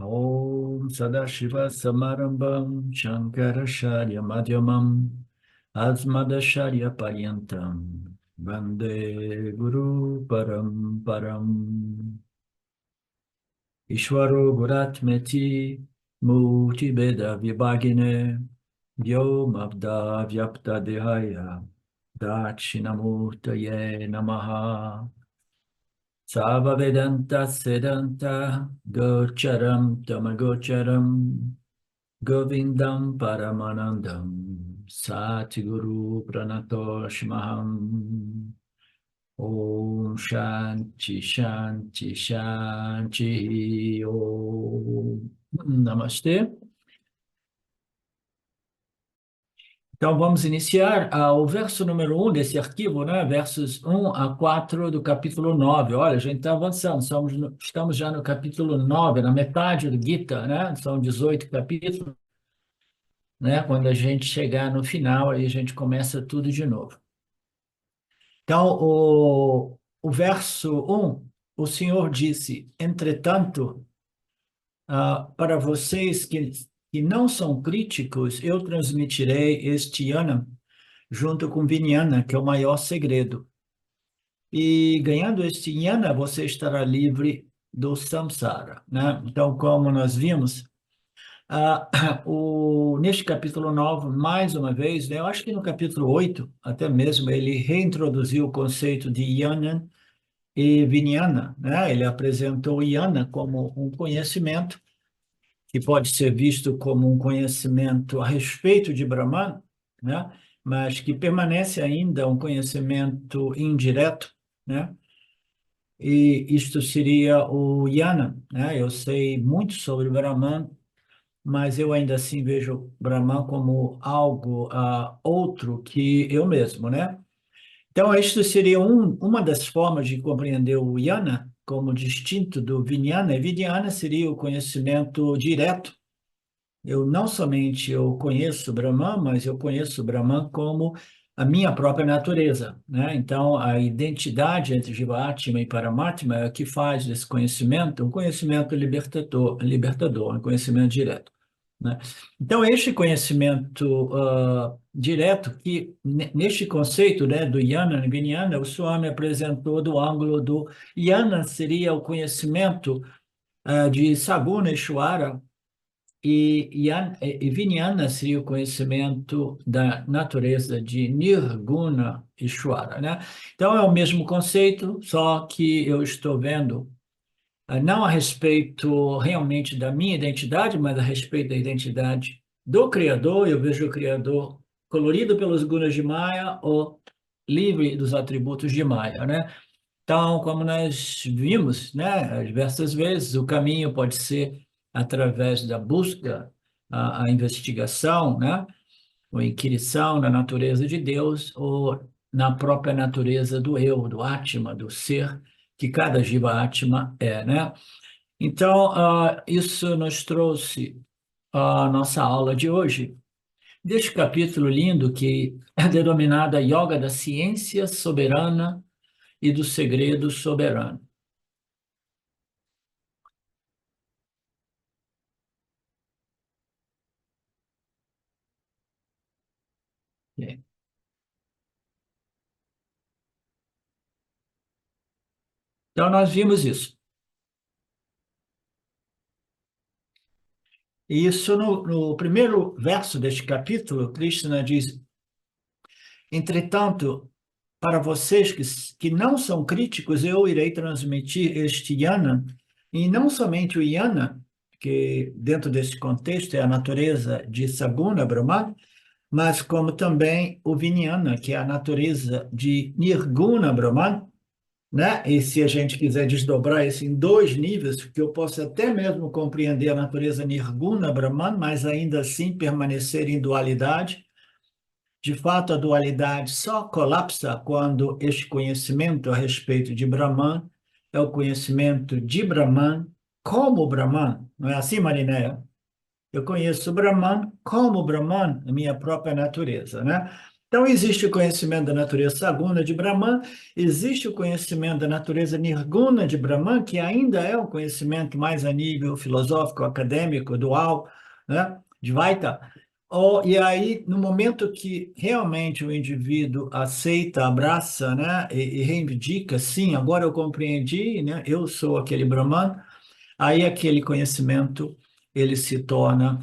Om Sadashiva Samarambam Shankaracharya Madhyamam Asmadacharya Paryantam Vande Guru Paramparam Ishwaro Guratmeti Murti Beda Vibhagine Vyomabda Vyapta Dehaya Dakshinamurtaye Namaha Sava Vedanta Sedanta Gocharam Tamagocharam Govindam Paramanandam Satiguru Pranatoshmaham Om Shanti Shanti Shanti Om Namastê. Então, vamos iniciar o verso número 1 desse arquivo, né? Versos 1 a 4 do capítulo 9. Olha, a gente está avançando, estamos já no capítulo 9, na metade do Gita, né? São 18 capítulos, né? Quando a gente chegar no final, aí a gente começa tudo de novo. Então, o verso 1, o Senhor disse, entretanto, para vocês que não são críticos, eu transmitirei este yana junto com Vijnana, que é o maior segredo. E ganhando este jnana, você estará livre do samsara, né? Então, como nós vimos, neste capítulo 9, mais uma vez, né, eu acho que no capítulo 8, até mesmo, ele reintroduziu o conceito de jnana e vijnana, né? Ele apresentou o jnana como um conhecimento que pode ser visto como um conhecimento a respeito de Brahman, né? Mas que permanece ainda um conhecimento indireto, né? E isto seria o Jnana, né? Eu sei muito sobre Brahman, mas eu ainda assim vejo Brahman como algo outro que eu mesmo, né? Então, isto seria uma das formas de compreender o Jnana como distinto do Vijnana. E Vijnana seria o conhecimento direto. Eu não somente eu conheço Brahman, mas eu conheço Brahman como a minha própria natureza, né? Então, a identidade entre Jivatma e Paramatma é o que faz desse conhecimento um conhecimento libertador, um conhecimento direto, né? Então, este conhecimento direto, que neste conceito, né, do Jnana e Vijnana, o Swami apresentou do ângulo do Jnana seria o conhecimento de Saguna Ishvara, e Vijnana seria o conhecimento da natureza de Nirguna Ishvara, né? Então é o mesmo conceito, só que eu estou vendo não a respeito realmente da minha identidade, mas a respeito da identidade do Criador. Eu vejo o Criador colorido pelos gunas de Maya ou livre dos atributos de Maya, né? Então, como nós vimos, né, diversas vezes, o caminho pode ser através da busca, a investigação, né, ou inquirição na natureza de Deus ou na própria natureza do eu, do Atma, do ser, que cada Jiva Atma é, né? Então, isso nos trouxe a nossa aula de hoje, deste capítulo lindo que é denominada Yoga da Ciência Soberana e do Segredo Soberano. Ok. Então, nós vimos isso. E isso no primeiro verso deste capítulo, Krishna diz: entretanto, para vocês que não são críticos, eu irei transmitir este yana, e não somente o yana, que dentro desse contexto é a natureza de Saguna Brahman, mas como também o Vijnana, que é a natureza de Nirguna Brahman, né? E se a gente quiser desdobrar isso em dois níveis, que eu possa até mesmo compreender a natureza Nirguna Brahman, mas ainda assim permanecer em dualidade. De fato, a dualidade só colapsa quando este conhecimento a respeito de Brahman é o conhecimento de Brahman como Brahman. Não é assim, Marinéia? Eu conheço Brahman como Brahman, a minha própria natureza, né? Então, existe o conhecimento da natureza saguna de Brahman, existe o conhecimento da natureza nirguna de Brahman, que ainda é um conhecimento mais a nível filosófico, acadêmico, dual, né, Dvaita. E aí, no momento que realmente o indivíduo aceita, abraça, né, e reivindica, sim, agora eu compreendi, né, eu sou aquele Brahman, aí aquele conhecimento ele se torna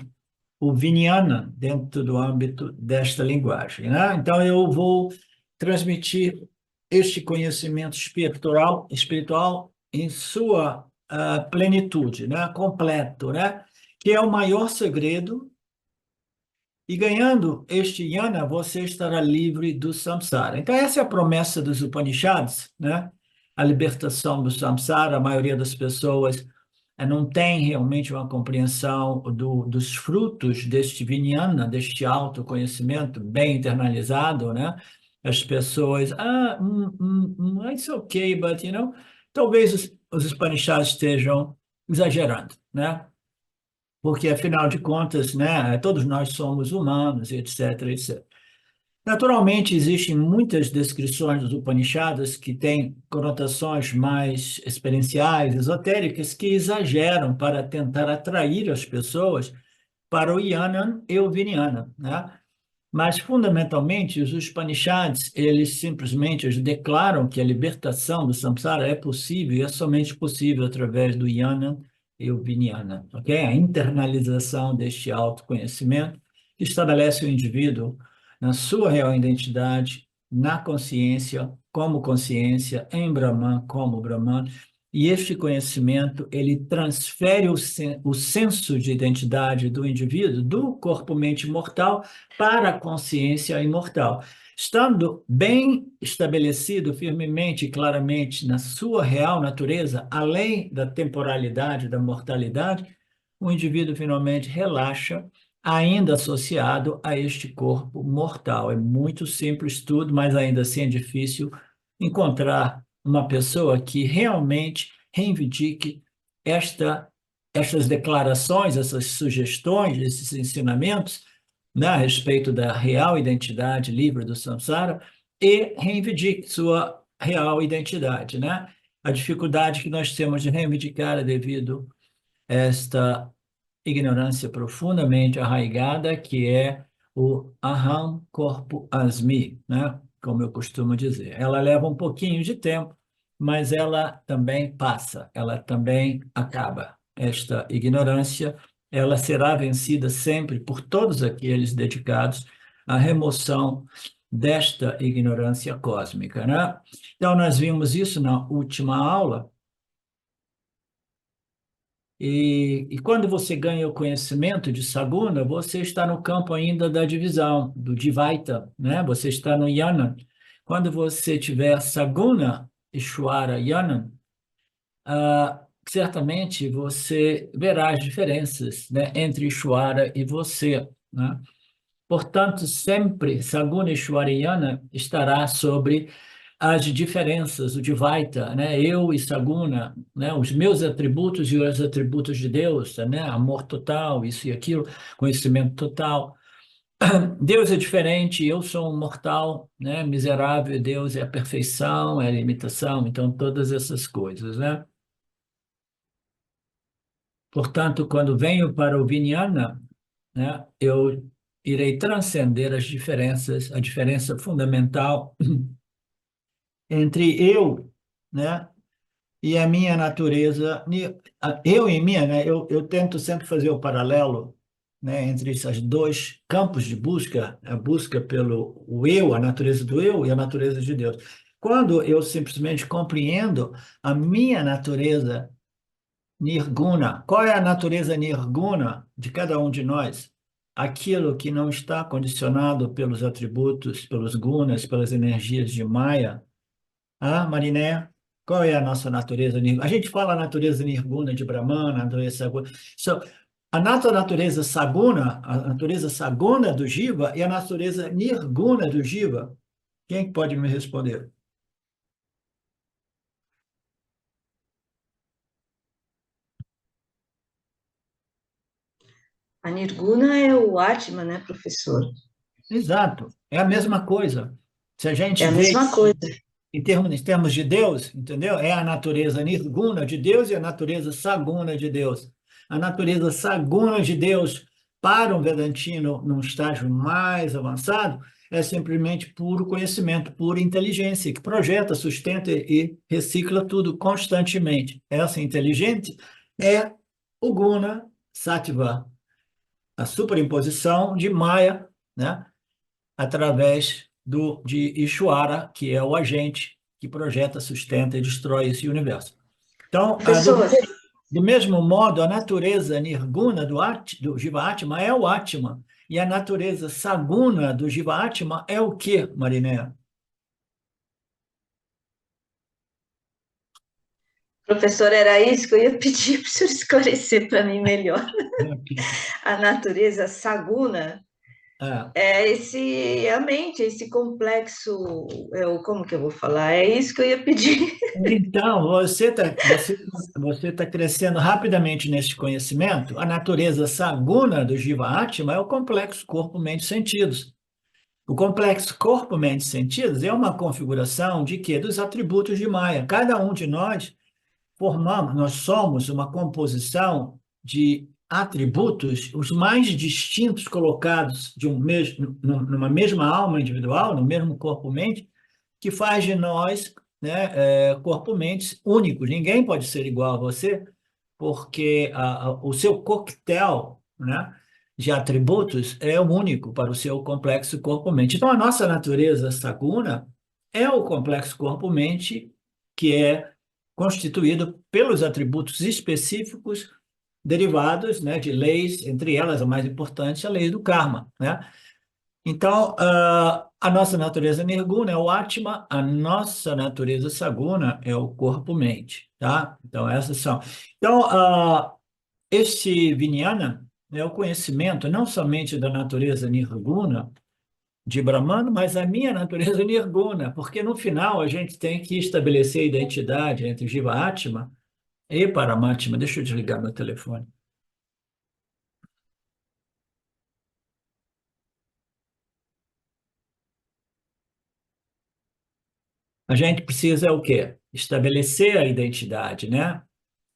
o Vijnana dentro do âmbito desta linguagem, né? Então eu vou transmitir este conhecimento espiritual em sua plenitude, né? Completo, né? Que é o maior segredo. E ganhando este jnana, você estará livre do samsara. Então essa é a promessa dos Upanishads, né? A libertação do samsara. A maioria das pessoas não tem realmente uma compreensão dos frutos deste vijnana, deste autoconhecimento bem internalizado, né? As pessoas, it's okay, but, talvez os Upanishads estejam exagerando, né? Porque, afinal de contas, né, todos nós somos humanos, etc, etc. Naturalmente, existem muitas descrições dos Upanishads que têm conotações mais experienciais, esotéricas, que exageram para tentar atrair as pessoas para o Jnana e o Vijnana, né? Mas, fundamentalmente, os Upanishads, eles simplesmente eles declaram que a libertação do samsara é possível e é somente possível através do jnana e o vijnana, ok? A internalização deste autoconhecimento que estabelece o indivíduo na sua real identidade, na consciência, em Brahman, como Brahman, e este conhecimento, ele transfere o senso de identidade do indivíduo, do corpo-mente mortal, para a consciência imortal. Estando bem estabelecido firmemente e claramente na sua real natureza, além da temporalidade, da mortalidade, o indivíduo finalmente relaxa, ainda associado a este corpo mortal. É muito simples tudo, mas ainda assim é difícil encontrar uma pessoa que realmente reivindique esta, estas declarações, essas sugestões, esses ensinamentos, né, a respeito da real identidade livre do samsara e reivindique sua real identidade, né? A dificuldade que nós temos de reivindicar é devido a esta ignorância profundamente arraigada, que é o aham corpo asmi, né? Como eu costumo dizer. Ela leva um pouquinho de tempo, mas ela também passa, ela também acaba. Esta ignorância, ela será vencida sempre por todos aqueles dedicados à remoção desta ignorância cósmica, né? Então, nós vimos isso na última aula, e quando você ganha o conhecimento de Saguna, você está no campo ainda da divisão, do Dvaita, né? Você está no Yana. Quando você tiver Saguna, Ishwara, Yana, certamente você verá as diferenças, né, entre Ishwara e você, né? Portanto, sempre Saguna Ishwarayana estará sobre as diferenças, o Dvaita, né? Eu e Saguna, né? Os meus atributos e os atributos de Deus, né? Amor total, isso e aquilo, conhecimento total. Deus é diferente, eu sou um mortal, né? Miserável, Deus é a perfeição, é a limitação, então todas essas coisas, né? Portanto, quando venho para o Vijnana, né? Eu irei transcender as diferenças, a diferença fundamental entre eu, né, e a minha natureza, eu e minha, né, eu tento sempre fazer o paralelo, né, entre esses dois campos de busca, a busca pelo o eu, a natureza do eu e a natureza de Deus. Quando eu simplesmente compreendo a minha natureza nirguna, qual é a natureza nirguna de cada um de nós? Aquilo que não está condicionado pelos atributos, pelos gunas, pelas energias de Maya. Ah, Mariné, qual é a nossa natureza nirguna? A gente fala a natureza nirguna de Brahmana, a natureza saguna. A nossa natureza saguna, a natureza saguna do Jiva e a natureza nirguna do Jiva. Quem pode me responder? A Nirguna é o Atma, né, professor? Exato. É a mesma coisa. Se a É gente a vê mesma coisa. em termos de Deus, entendeu? É a natureza nirguna de Deus e a natureza saguna de Deus. A natureza saguna de Deus, para um Vedantino num estágio mais avançado, é simplesmente puro conhecimento, pura inteligência, que projeta, sustenta e recicla tudo constantemente. Essa inteligente é o guna sattva, a superimposição de Maya, né? Através de Ishvara, que é o agente que projeta, sustenta e destrói esse universo. Então, Professor, do mesmo modo, a natureza nirguna do Jiva Atma é o Atma, e a natureza saguna do Jiva Atma é o quê, Mariné? professor, era isso que eu ia pedir para o senhor esclarecer para mim melhor. A natureza saguna Ah, é a mente, esse complexo, como que eu vou falar? É isso que eu ia pedir. então, você tá crescendo rapidamente neste conhecimento. A natureza saguna do Jiva Atma é o complexo corpo, mente, sentidos. O complexo corpo, mente, sentidos é uma configuração de quê? Dos atributos de Maya. Cada um de nós somos uma composição de atributos, os mais distintos colocados de numa mesma alma individual, no mesmo corpo-mente, que faz de nós, né, corpo-mentes únicos. Ninguém pode ser igual a você, porque o seu coquetel, né, de atributos é único para o seu complexo corpo-mente. Então, a nossa natureza saguna é o complexo corpo-mente que é constituído pelos atributos específicos derivados, né, de leis, entre elas a mais importante, a lei do karma, né? Então, a nossa natureza nirguna é o Atma, a nossa natureza saguna é o corpo-mente, tá? Então, essas são. Então, este Vijnana é o conhecimento não somente da natureza nirguna de Brahman, mas a minha natureza nirguna, porque no final a gente tem que estabelecer a identidade entre Jiva Atma e Paramatma. Deixa eu desligar meu telefone. A gente precisa o quê? Estabelecer a identidade, né?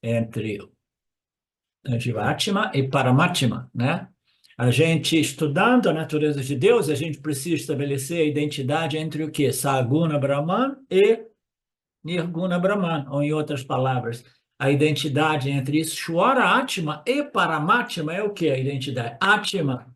Entre Jivatma e Paramatma, né? A gente, estudando a natureza de Deus, a gente precisa estabelecer a identidade entre o quê? Saguna Brahman e Nirguna Brahman, ou em outras palavras, a identidade entre Ishwara Atma e Paramatma é o quê? A identidade Atma,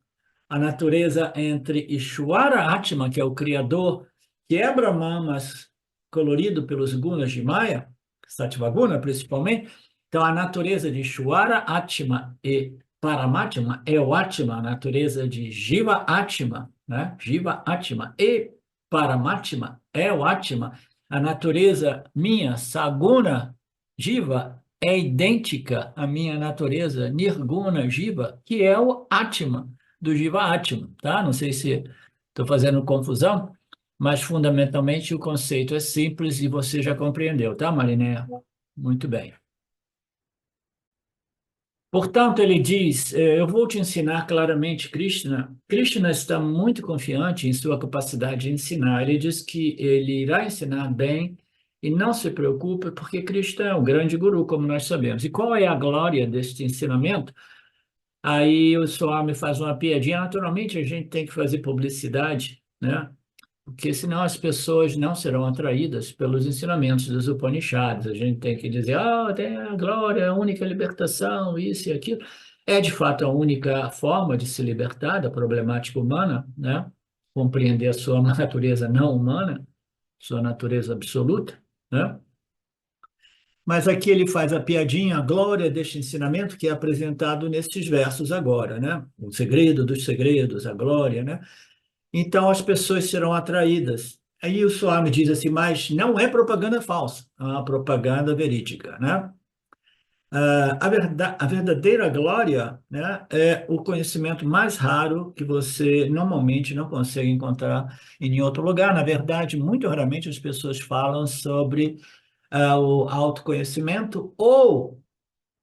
a natureza entre Ishwara Atma, que é o Criador, que é Brahman, mas colorido pelos gunas de Maya, Sattva-guna principalmente. Então, a natureza de Ishwara Atma e Paramatma é o Atma, a natureza de Jiva Atma, né? Jiva Atma e Paramatma é o Atma. A natureza minha, Saguna Jiva, é idêntica à minha natureza Nirguna Jiva, que é o Atma do Jiva Atma, tá? Não sei se estou fazendo confusão, mas fundamentalmente o conceito é simples e você já compreendeu, tá, Mariné? Muito bem. Portanto, ele diz: Eu vou te ensinar claramente, Krishna. Krishna está muito confiante em sua capacidade de ensinar. Ele diz que ele irá ensinar bem e não se preocupe, porque Krishna é um grande guru, como nós sabemos. E qual é a glória deste ensinamento? Aí o Swami faz uma piadinha. Naturalmente, a gente tem que fazer publicidade, né? Porque senão as pessoas não serão atraídas pelos ensinamentos dos Upanishads. A gente tem que dizer, tem a glória, a única libertação, isso e aquilo. É, de fato, a única forma de se libertar da problemática humana, né? Compreender a sua natureza não humana, sua natureza absoluta, né? Mas aqui ele faz a piadinha, a glória deste ensinamento que é apresentado nesses versos agora, né? O segredo dos segredos, a glória, né? Então as pessoas serão atraídas. Aí o Swami diz assim, mas não é propaganda falsa, é uma propaganda verídica, né? A verdadeira glória, né, é o conhecimento mais raro que você normalmente não consegue encontrar em nenhum outro lugar. Na verdade, muito raramente as pessoas falam sobre o autoconhecimento ou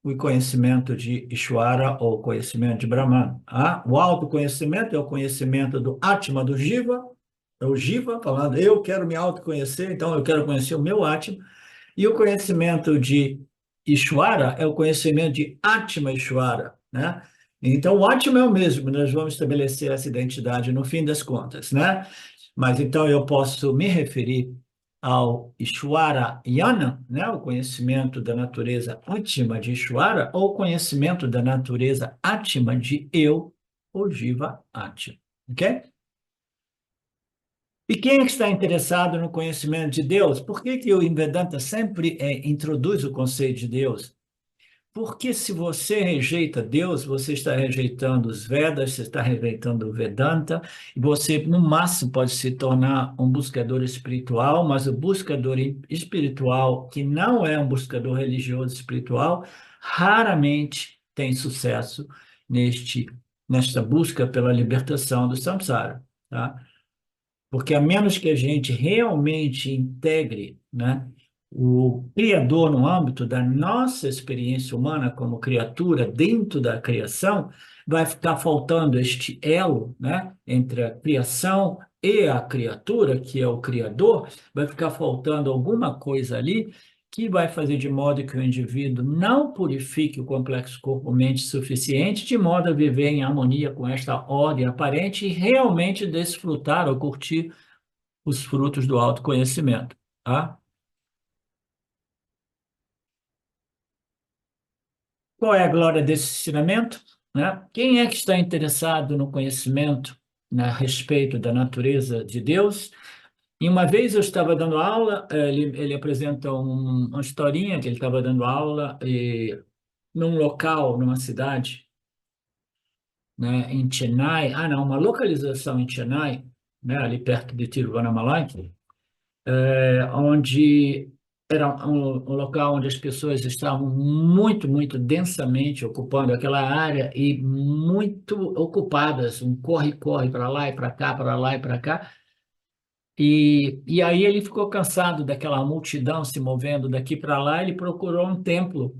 o conhecimento de Ishvara ou conhecimento de Brahman. O autoconhecimento é o conhecimento do Atma, do Jiva, é o Jiva falando, eu quero me autoconhecer, então eu quero conhecer o meu Atma. E o conhecimento de Ishvara é o conhecimento de Atma Ishvara, né? Então, o Atma é o mesmo, nós vamos estabelecer essa identidade no fim das contas, né? Mas então eu posso me referir ao Ishvara Yana, né? O conhecimento da natureza Atma de Ishvara, ou o conhecimento da natureza Atma de eu, ou Jiva Atma, ok? E quem é que está interessado no conhecimento de Deus? Por que que o Vedanta sempre introduz o conceito de Deus? Porque se você rejeita Deus, você está rejeitando os Vedas, você está rejeitando o Vedanta, e você, no máximo, pode se tornar um buscador espiritual, mas o buscador espiritual, que não é um buscador religioso espiritual, raramente tem sucesso nesta busca pela libertação do samsara, tá? Porque a menos que a gente realmente integre, né, o Criador no âmbito da nossa experiência humana como criatura dentro da criação, vai ficar faltando este elo, né, entre a criação e a criatura, que é o Criador, vai ficar faltando alguma coisa ali que vai fazer de modo que o indivíduo não purifique o complexo corpo-mente suficiente, de modo a viver em harmonia com esta ordem aparente e realmente desfrutar ou curtir os frutos do autoconhecimento, tá? Qual é a glória desse ensinamento? Né? Quem é que está interessado no conhecimento, né, a respeito da natureza de Deus? E uma vez eu estava dando aula, ele apresenta uma historinha que ele estava dando aula num local, numa cidade, né, em Chennai, não, uma localização em Chennai, né, ali perto de Tiruvannamalai, onde era um local onde as pessoas estavam muito, muito densamente ocupando aquela área e muito ocupadas, um corre-corre para lá e para cá, para lá e para cá. E aí ele ficou cansado daquela multidão se movendo daqui para lá, ele procurou um templo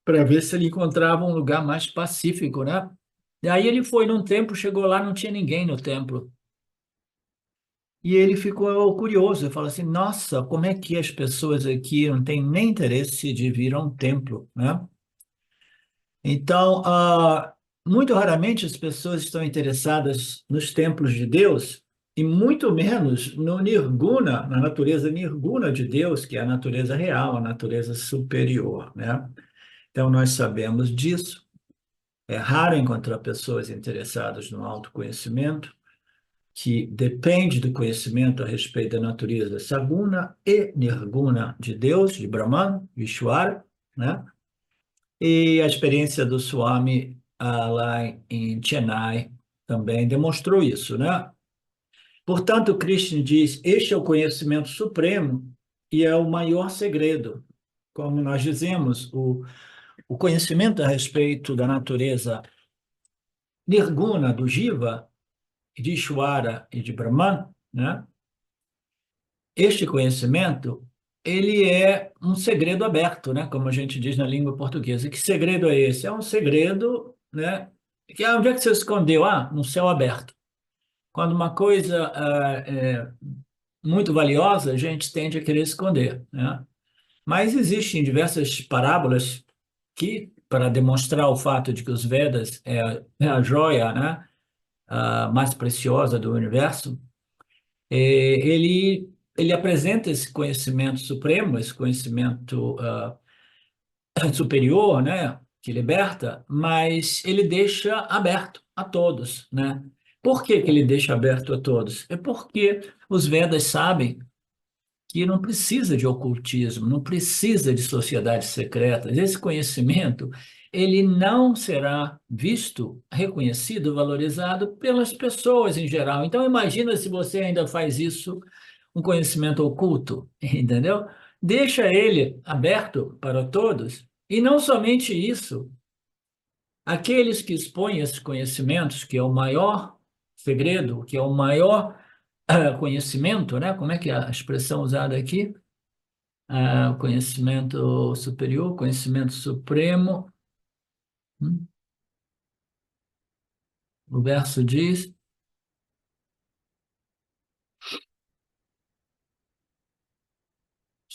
para ver se ele encontrava um lugar mais pacífico, né? E aí ele foi num templo, chegou lá, não tinha ninguém no templo. E ele ficou curioso, ele falou assim, nossa, como é que as pessoas aqui não têm nem interesse de vir a um templo, né? Então, muito raramente as pessoas estão interessadas nos templos de Deus e muito menos no nirguna, na natureza nirguna de Deus, que é a natureza real, a natureza superior, né? Então, nós sabemos disso. É raro encontrar pessoas interessadas no autoconhecimento, que depende do conhecimento a respeito da natureza saguna e nirguna de Deus, de Brahman, Vishwara, né? E a experiência do Swami lá em Chennai também demonstrou isso, né? Portanto, Krishna diz: este é o conhecimento supremo e é o maior segredo. Como nós dizemos, o conhecimento a respeito da natureza nirguna do Jiva, de Ishvara e de Brahman, né? Este conhecimento, ele é um segredo aberto, né? Como a gente diz na língua portuguesa. Que segredo é esse? É um segredo, né? Onde é que você escondeu? No céu aberto. Quando uma coisa é muito valiosa, a gente tende a querer esconder, né? Mas existem diversas parábolas que, para demonstrar o fato de que os Vedas é a joia, né? A mais preciosa do universo, ele apresenta esse conhecimento supremo, esse conhecimento superior, né, que liberta, mas ele deixa aberto a todos, né? Por que que ele deixa aberto a todos? É porque os Vedas sabem que não precisa de ocultismo, não precisa de sociedades secretas. Esse conhecimento, ele não será visto, reconhecido, valorizado pelas pessoas em geral. Então, imagina se você ainda faz isso, um conhecimento oculto, entendeu? Deixa ele aberto para todos, e não somente isso, aqueles que expõem esses conhecimentos, que é o maior segredo, que é o maior conhecimento, né? Como é que é a expressão usada aqui? Conhecimento superior, conhecimento supremo. hum, O verso diz: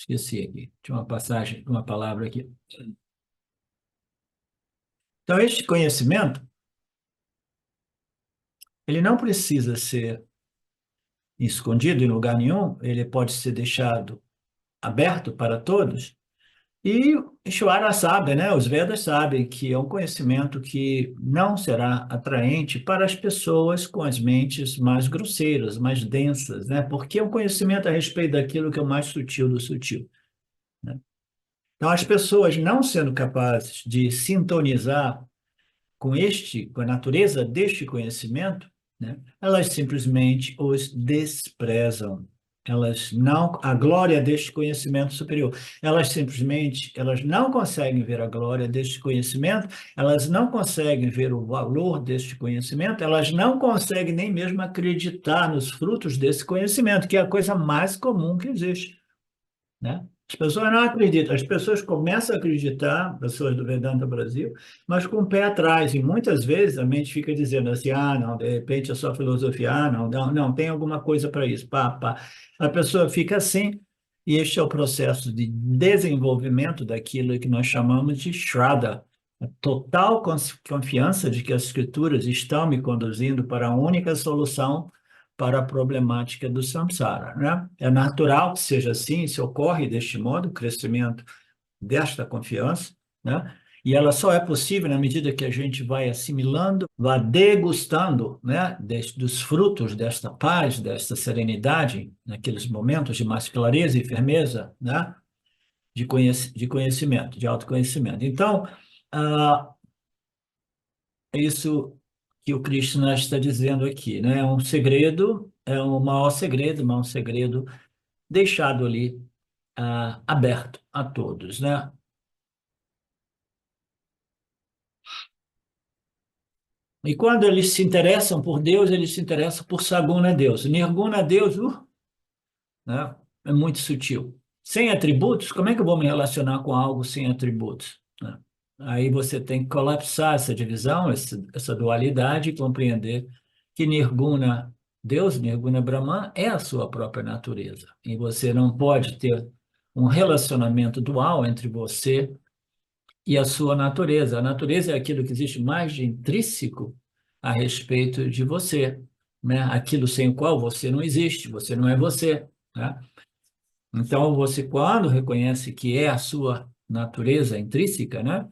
Esqueci aqui. Tinha uma passagem, uma palavra aqui. Então, este conhecimento, ele não precisa ser escondido em lugar nenhum, ele pode ser deixado aberto para todos. E Ishvara sabe, né? Os Vedas sabem que é um conhecimento que não será atraente para as pessoas com as mentes mais grosseiras, mais densas, né? Porque é um conhecimento a respeito daquilo que é o mais sutil do sutil, né? Então, as pessoas não sendo capazes de sintonizar com a natureza deste conhecimento, né, elas simplesmente os desprezam. Elas não, a glória deste conhecimento superior. Elas não conseguem ver a glória deste conhecimento, elas não conseguem ver o valor deste conhecimento, elas não conseguem nem mesmo acreditar nos frutos desse conhecimento, que é a coisa mais comum que existe, né? As pessoas não acreditam, as pessoas começam a acreditar, pessoas do Vedanta Brasil, mas com o pé atrás, e muitas vezes a mente fica dizendo assim, ah, não, de repente é só filosofia, ah, não, não, não, tem alguma coisa para isso, pá, pá. A pessoa fica assim, e este é o processo de desenvolvimento daquilo que nós chamamos de Shraddha, a total confiança de que as escrituras estão me conduzindo para a única solução para a problemática do samsara, né? É natural que seja assim, se ocorre deste modo, o crescimento desta confiança, né? E ela só é possível na medida que a gente vai assimilando, vai degustando, né, dos frutos desta paz, desta serenidade, naqueles momentos de mais clareza e firmeza, né, de conhecimento, de autoconhecimento. Então, ah, é isso que o Krishna está dizendo aqui, né? É um segredo, é um maior segredo, mas um segredo deixado ali aberto a todos, né? E quando eles se interessam por Deus, eles se interessam por Saguna Deus. Nirguna Deus, né? É muito sutil. Sem atributos, como é que eu vou me relacionar com algo sem atributos, né? Aí você tem que colapsar essa divisão, essa dualidade e compreender que Nirguna, Deus, Nirguna Brahman, é a sua própria natureza. E você não pode ter um relacionamento dual entre você e a sua natureza. A natureza é aquilo que existe mais de intrínseco a respeito de você, né? Aquilo sem o qual você não existe, você não é você, né? Então, você, quando reconhece que é a sua natureza intrínseca, né?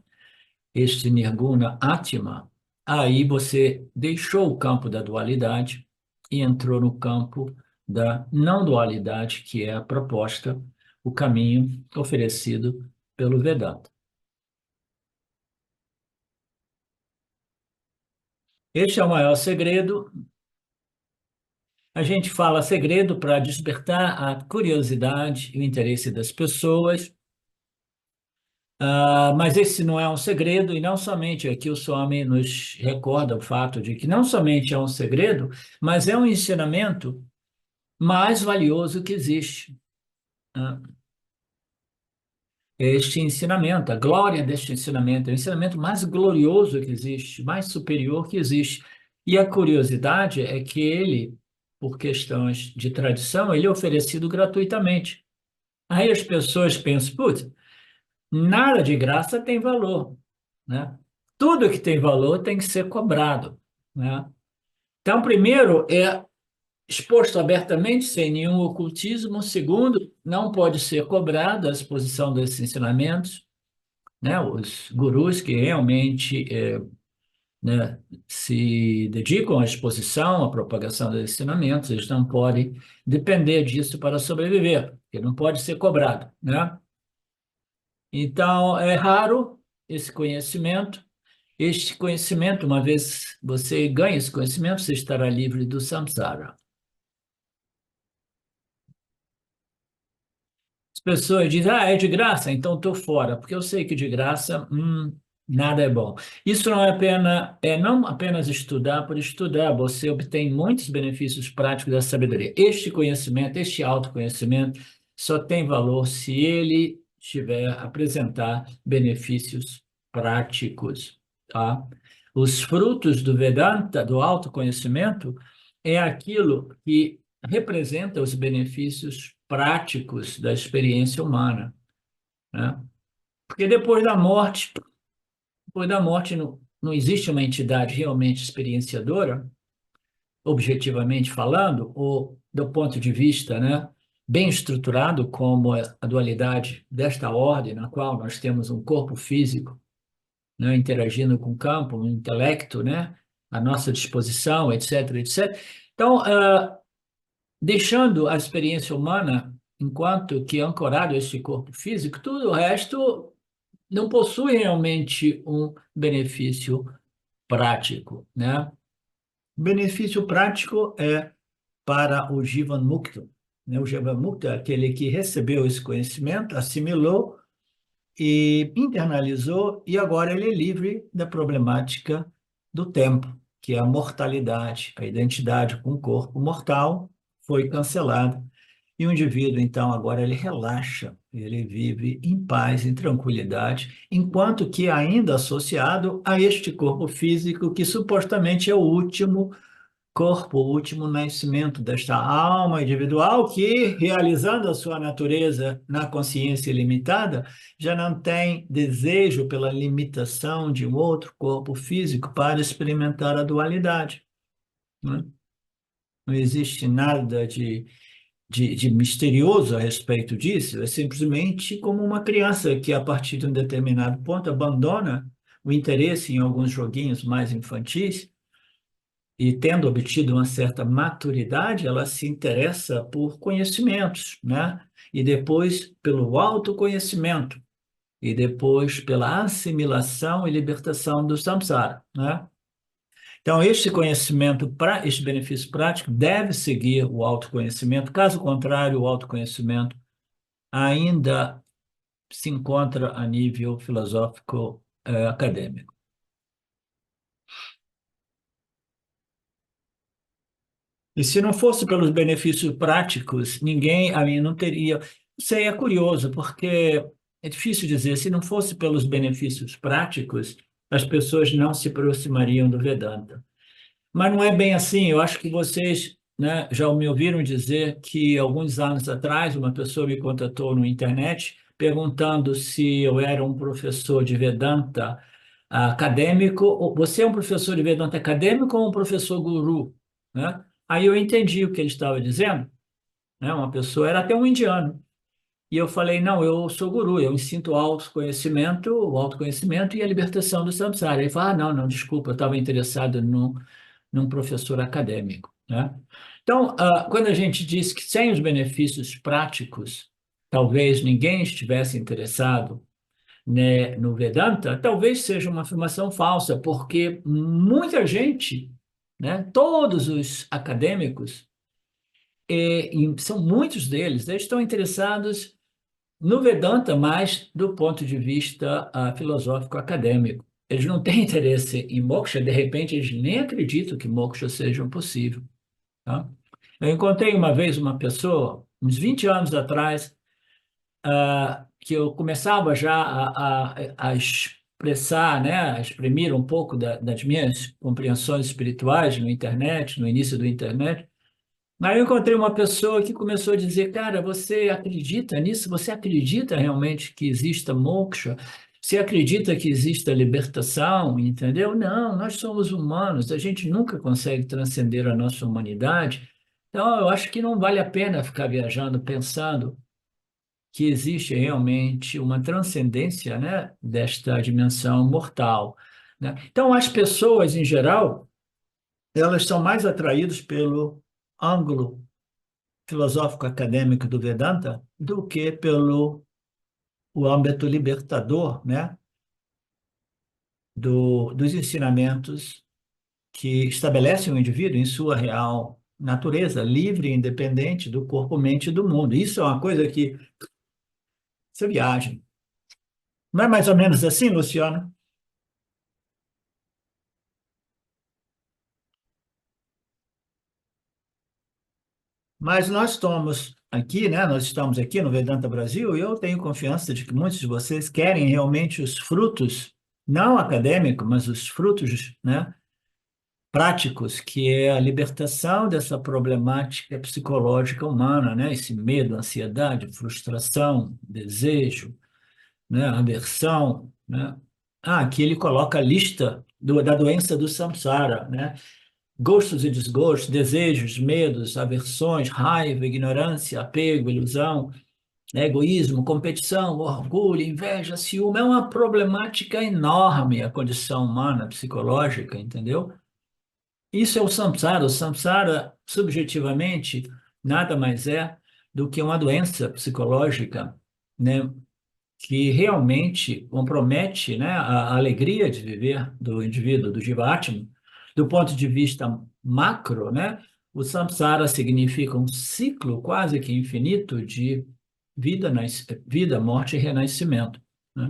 Este Nirguna Atma, aí você deixou o campo da dualidade e entrou no campo da não dualidade, que é a proposta, o caminho oferecido pelo Vedanta. Este é o maior segredo. A gente fala segredo para despertar a curiosidade e o interesse das pessoas. Mas esse não é um segredo, e não somente aqui o Swami nos recorda o fato de que não somente é um segredo, mas é um ensinamento mais valioso que existe, né? Este ensinamento, a glória deste ensinamento, é o ensinamento mais glorioso que existe, mais superior que existe. E a curiosidade é que ele, por questões de tradição, ele é oferecido gratuitamente. Aí as pessoas pensam, putz, nada de graça tem valor, né? Tudo que tem valor tem que ser cobrado, né? Então, primeiro, é exposto abertamente, sem nenhum ocultismo. Segundo, não pode ser cobrado a exposição desses ensinamentos, né? Os gurus que realmente né, se dedicam à exposição, à propagação dos ensinamentos, eles não podem depender disso para sobreviver, porque não pode ser cobrado, né? Então, é raro esse conhecimento. Este conhecimento, uma vez você ganha esse conhecimento, você estará livre do samsara. As pessoas dizem, ah, é de graça, então estou fora, porque eu sei que de graça, nada é bom. Isso não é não apenas estudar por estudar, você obtém muitos benefícios práticos da sabedoria. Este conhecimento, este autoconhecimento, só tem valor se ele tiver apresentar benefícios práticos, tá? Os frutos do Vedanta, do autoconhecimento, é aquilo que representa os benefícios práticos da experiência humana, né? Porque depois da morte não existe uma entidade realmente experienciadora, objetivamente falando, ou do ponto de vista, né, bem estruturado, como a dualidade desta ordem, na qual nós temos um corpo físico, né, interagindo com o campo, o intelecto, né, à nossa disposição, etc., etc. Então, deixando a experiência humana enquanto que ancorado a esse corpo físico, tudo o resto não possui realmente um benefício prático, né? Benefício prático é para o Jivan Mukta, né? O Jivan Mukta é aquele que recebeu esse conhecimento, assimilou e internalizou, e agora ele é livre da problemática do tempo, que é a mortalidade, a identidade com o corpo mortal foi cancelada. E o indivíduo, então, agora ele relaxa, ele vive em paz, em tranquilidade, enquanto que ainda associado a este corpo físico, que supostamente é o último corpo, o último nascimento desta alma individual que, realizando a sua natureza na consciência ilimitada, já não tem desejo pela limitação de um outro corpo físico para experimentar a dualidade, né? Não existe nada de misterioso a respeito disso, é simplesmente como uma criança que, a partir de um determinado ponto, abandona o interesse em alguns joguinhos mais infantis e, tendo obtido uma certa maturidade, ela se interessa por conhecimentos, né? E depois pelo autoconhecimento, e depois pela assimilação e libertação do samsara, né? Então, este conhecimento, este benefício prático, deve seguir o autoconhecimento. Caso contrário, o autoconhecimento ainda se encontra a nível filosófico, acadêmico. E se não fosse pelos benefícios práticos, ninguém, a mim, não teria. Isso aí é curioso, porque é difícil dizer, se não fosse pelos benefícios práticos, as pessoas não se aproximariam do Vedanta. Mas não é bem assim. Eu acho que vocês, né, já me ouviram dizer que alguns anos atrás uma pessoa me contatou no internet perguntando se eu era um professor de Vedanta acadêmico. Você é um professor de Vedanta acadêmico ou um professor guru, né? Aí eu entendi o que ele estava dizendo, né? Uma pessoa, era até um indiano. E eu falei, não, eu sou guru, eu ensino o autoconhecimento e a libertação do samsara. Ele falou, não, não, desculpa, eu estava interessado num professor acadêmico, né? Então, quando a gente diz que sem os benefícios práticos, talvez ninguém estivesse interessado, né, no Vedanta, talvez seja uma afirmação falsa, porque muita gente, né, todos os acadêmicos, e são muitos deles, eles estão interessados no Vedanta, mas do ponto de vista filosófico acadêmico. Eles não têm interesse em moksha, de repente eles nem acreditam que moksha seja possível, tá? Eu encontrei uma vez uma pessoa, uns 20 anos atrás, que eu começava já a expressar, né, a exprimir um pouco das minhas compreensões espirituais no internet, no início do internet. Aí eu encontrei uma pessoa que começou a dizer, cara, você acredita nisso? Você acredita realmente que exista moksha? Você acredita que exista libertação? Entendeu? Não, nós somos humanos, a gente nunca consegue transcender a nossa humanidade. Então, eu acho que não vale a pena ficar viajando pensando que existe realmente uma transcendência, né, desta dimensão mortal, né? Então, as pessoas, em geral, elas são mais atraídas pelo ângulo filosófico acadêmico do Vedanta do que pelo o âmbito libertador, né, dos ensinamentos que estabelecem o indivíduo em sua real natureza, livre e independente do corpo, mente e do mundo. Isso é uma coisa que você viaja. Não é mais ou menos assim, Luciano? Mas nós estamos aqui, né? Nós estamos aqui no Vedanta Brasil e eu tenho confiança de que muitos de vocês querem realmente os frutos, não acadêmicos, mas os frutos, né, práticos, que é a libertação dessa problemática psicológica humana, né? Esse medo, ansiedade, frustração, desejo, né? Aversão, né? Aqui ele coloca a lista da doença do samsara, né? Gostos e desgostos, desejos, medos, aversões, raiva, ignorância, apego, ilusão, né? Egoísmo, competição, orgulho, inveja, ciúme. É uma problemática enorme a condição humana, psicológica, entendeu? Isso é o samsara. O samsara, subjetivamente, nada mais é do que uma doença psicológica, né, que realmente compromete, né, a alegria de viver do indivíduo, do Jivatma. Do ponto de vista macro, né, o samsara significa um ciclo quase que infinito de vida, morte e renascimento, né?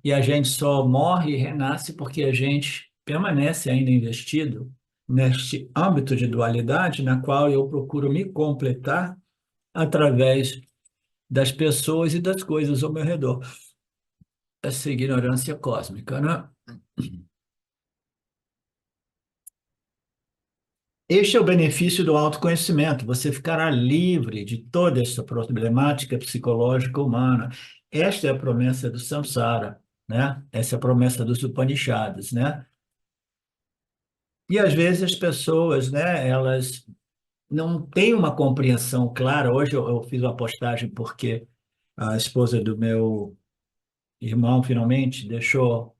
E a gente só morre e renasce porque a gente permanece ainda investido neste âmbito de dualidade, na qual eu procuro me completar através das pessoas e das coisas ao meu redor. Essa ignorância cósmica, né? Este é o benefício do autoconhecimento. Você ficará livre de toda essa problemática psicológica humana. Esta é a promessa do samsara, né? Essa é a promessa dos Upanishads, né? E às vezes as pessoas, né, elas não têm uma compreensão clara. Hoje eu fiz uma postagem porque a esposa do meu irmão finalmente deixou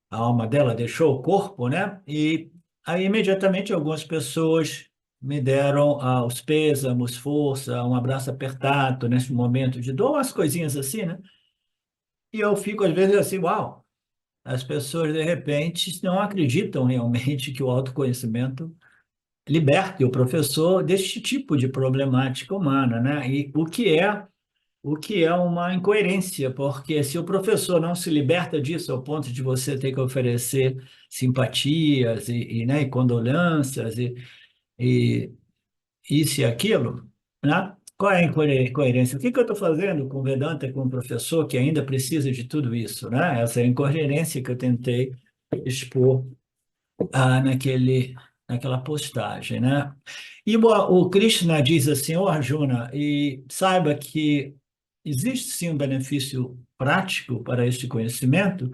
a alma dela, deixou o corpo, né? E aí imediatamente algumas pessoas me deram os pêsames, força, um abraço apertado nesse momento de dor, umas coisinhas assim, né? E eu fico às vezes assim, uau, as pessoas de repente não acreditam realmente que o autoconhecimento liberte o professor deste tipo de problemática humana, né? E o que é uma incoerência, porque se o professor não se liberta disso ao ponto de você ter que oferecer simpatias né, e condolências e isso e aquilo, né? Qual é a incoerência? O que eu estou fazendo com o Vedanta, com o professor que ainda precisa de tudo isso, né? Essa é a incoerência que eu tentei expor naquela postagem, né? E o Krishna diz assim, ó Arjuna, e saiba que existe sim um benefício prático para este conhecimento,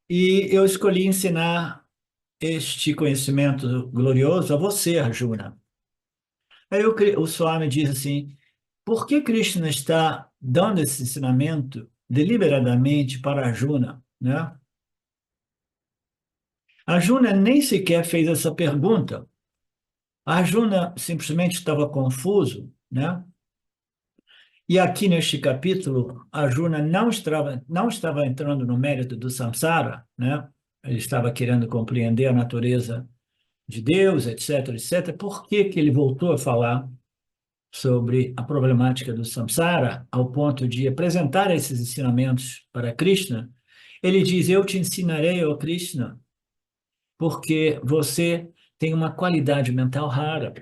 e eu escolhi ensinar este conhecimento glorioso a você, Arjuna. Aí o Swami diz assim, por que Krishna está dando esse ensinamento deliberadamente para Arjuna, né? Arjuna nem sequer fez essa pergunta. Arjuna simplesmente estava confuso, né? E aqui neste capítulo, Arjuna não estava entrando no mérito do samsara, né? Ele estava querendo compreender a natureza de Deus, etc, etc. Por que que ele voltou a falar sobre a problemática do samsara, ao ponto de apresentar esses ensinamentos para Krishna? Ele diz: Eu te ensinarei, ó Krishna, porque você tem uma qualidade mental rara.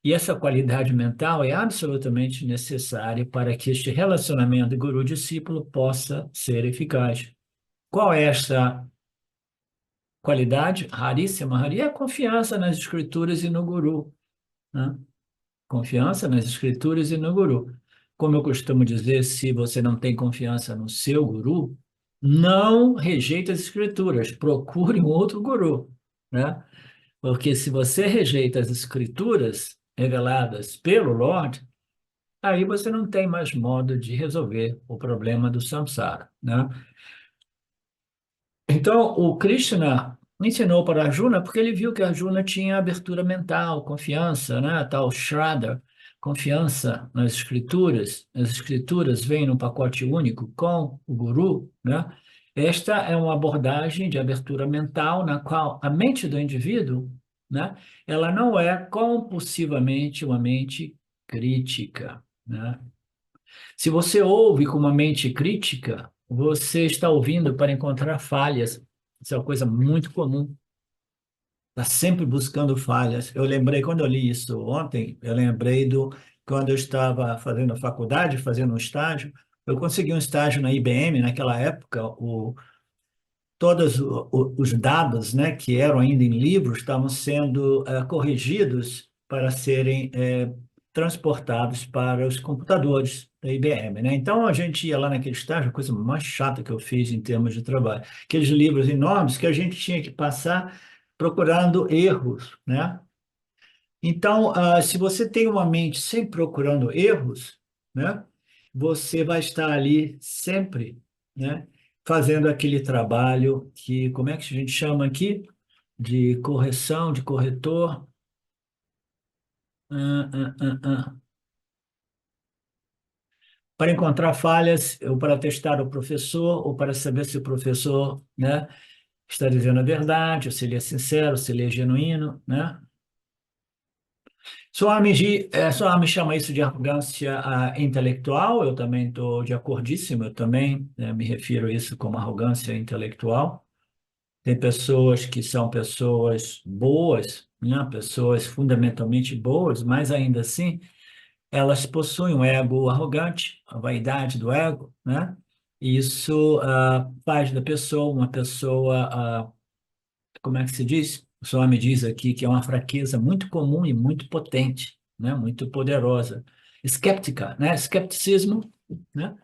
E essa qualidade mental é absolutamente necessária para que este relacionamento guru-discípulo possa ser eficaz. Qual é essa qualidade raríssima? É a confiança nas escrituras e no guru, né? Confiança nas escrituras e no guru. Como eu costumo dizer, se você não tem confiança no seu guru, não rejeite as escrituras, procure um outro guru, né? Porque se você rejeita as escrituras reveladas pelo Lord, aí você não tem mais modo de resolver o problema do samsara, né? Então, o Krishna ensinou para Arjuna porque ele viu que Arjuna tinha abertura mental, confiança, né? Tal Shraddha, confiança nas escrituras. As escrituras vêm num pacote único com o Guru, né? Esta é uma abordagem de abertura mental na qual a mente do indivíduo, né? Ela não é compulsivamente uma mente crítica, né? Se você ouve com uma mente crítica, você está ouvindo para encontrar falhas. Isso é uma coisa muito comum. Está sempre buscando falhas. Eu lembrei, quando eu li isso ontem, eu lembrei quando eu estava fazendo a faculdade, fazendo um estágio. Eu consegui um estágio na IBM naquela época. todos os dados, né, que eram ainda em livros estavam sendo corrigidos para serem transportados para os computadores da IBM, né? Então a gente ia lá naquele estágio, a coisa mais chata que eu fiz em termos de trabalho, aqueles livros enormes que a gente tinha que passar procurando erros, né? Então, se você tem uma mente sempre procurando erros, né, você vai estar ali sempre, né, fazendo aquele trabalho que, como é que a gente chama aqui? De correção, de corretor. Ah, ah, ah, ah. Para encontrar falhas, ou para testar o professor, ou para saber se o professor, né, está dizendo a verdade, ou se ele é sincero, se ele é genuíno, né? Swami chama isso de arrogância intelectual, eu também estou de acordíssimo, eu também me refiro a isso como arrogância intelectual. Tem pessoas que são pessoas boas, né? Pessoas fundamentalmente boas, mas ainda assim elas possuem um ego arrogante, a vaidade do ego, né? E isso faz da pessoa uma pessoa como é que se diz? O senhor me diz aqui que é uma fraqueza muito comum e muito potente, né? Muito poderosa. Escéptica, né? Escepticismo, né?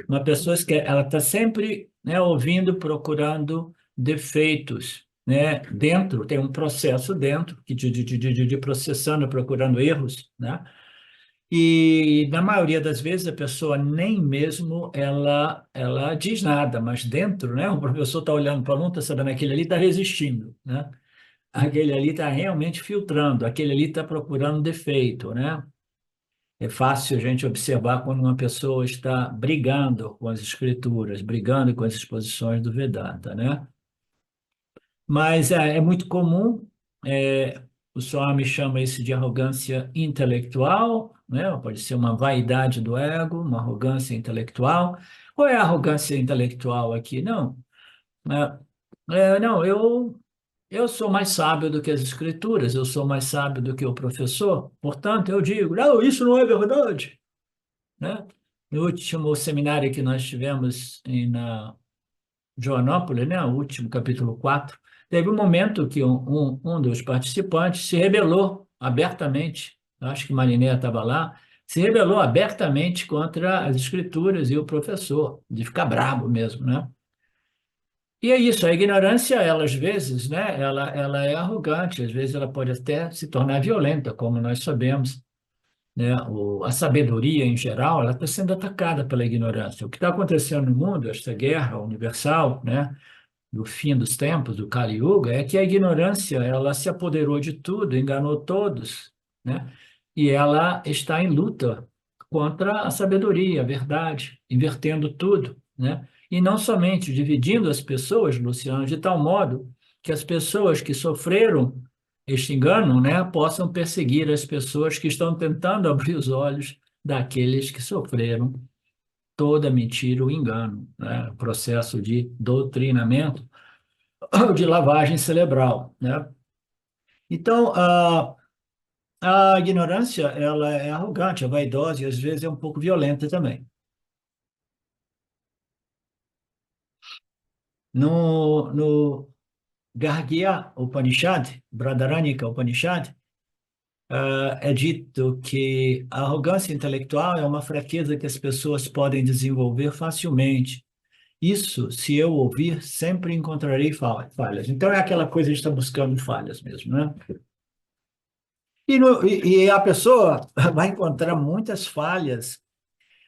Uma pessoa que ela está sempre, né, ouvindo, procurando defeitos, né? Dentro, tem um processo dentro de processando, procurando erros, né? E na maioria das vezes a pessoa nem mesmo ela diz nada, mas dentro, né? O professor está olhando para um, está sabendo que aquele ali está resistindo, né? Aquele ali está realmente filtrando, aquele ali está procurando defeito, né? É fácil a gente observar quando uma pessoa está brigando com as escrituras, brigando com as exposições do Vedanta, né? Mas é muito comum, o Swami chama isso de arrogância intelectual, né? Pode ser uma vaidade do ego, uma arrogância intelectual. Qual é a arrogância intelectual aqui? Não, não, eu sou mais sábio do que as escrituras, eu sou mais sábio do que o professor, portanto, eu digo, não, isso não é verdade, né? No último seminário que nós tivemos na Joanópolis, né, o último capítulo 4, teve um momento que um dos participantes se rebelou abertamente, acho que Mariné estava lá, se rebelou abertamente contra as escrituras e o professor, de ficar bravo mesmo, né? E é isso, a ignorância, ela às vezes, né, ela é arrogante, às vezes ela pode até se tornar violenta, como nós sabemos, né? A sabedoria, em geral, ela está sendo atacada pela ignorância. O que está acontecendo no mundo, esta guerra universal, né, do fim dos tempos, do Kali Yuga, é que a ignorância, ela se apoderou de tudo, enganou todos, né? E ela está em luta contra a sabedoria, a verdade, invertendo tudo, né? E não somente dividindo as pessoas, Luciano, de tal modo que as pessoas que sofreram este engano, né, possam perseguir as pessoas que estão tentando abrir os olhos daqueles que sofreram toda mentira ou engano, né? O processo de doutrinamento de lavagem cerebral, né? Então, a ignorância, ela é arrogante, é vaidosa e às vezes é um pouco violenta também. No Gargya Upanishad, Bradharanyaka Upanishad, é dito que a arrogância intelectual é uma fraqueza que as pessoas podem desenvolver facilmente. Isso, se eu ouvir, sempre encontrarei falhas. Então, é aquela coisa de estar buscando falhas mesmo, né? E a pessoa vai encontrar muitas falhas,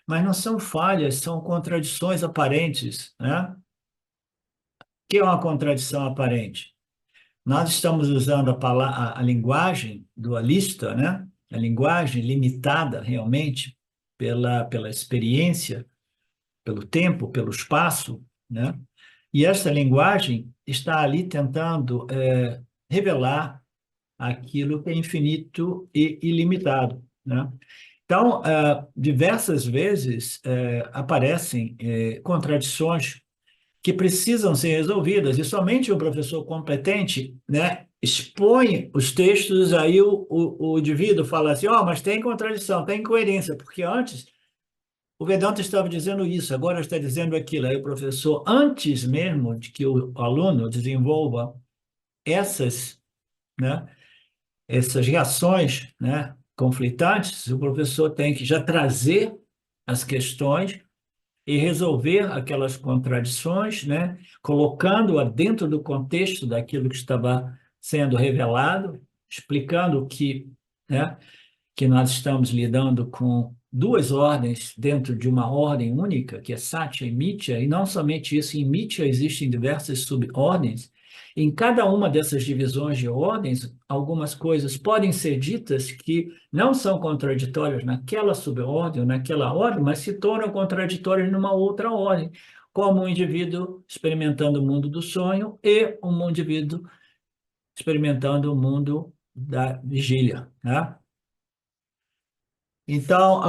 mas não são falhas, são contradições aparentes, né? O que é uma contradição aparente? Nós estamos usando a linguagem dualista, né? A linguagem limitada realmente pela experiência, pelo tempo, pelo espaço, né? E essa linguagem está ali tentando revelar aquilo que é infinito e ilimitado, né? Então, diversas vezes aparecem contradições que precisam ser resolvidas, e somente o professor competente, né, expõe os textos, aí o indivíduo fala assim, ó, mas tem contradição, tem incoerência, porque antes o Vedanta estava dizendo isso, agora está dizendo aquilo. Aí o professor, antes mesmo de que o aluno desenvolva essas, né, essas reações, né, conflitantes, o professor tem que já trazer as questões e resolver aquelas contradições, né, colocando-a dentro do contexto daquilo que estava sendo revelado, explicando né, que nós estamos lidando com duas ordens dentro de uma ordem única, que é Satya e Mithya, e não somente isso, em Mithya existem diversas subordens. Em cada uma dessas divisões de ordens, algumas coisas podem ser ditas que não são contraditórias naquela subordem ou naquela ordem, mas se tornam contraditórias numa outra ordem, como um indivíduo experimentando o mundo do sonho e um indivíduo experimentando o mundo da vigília, né? Então,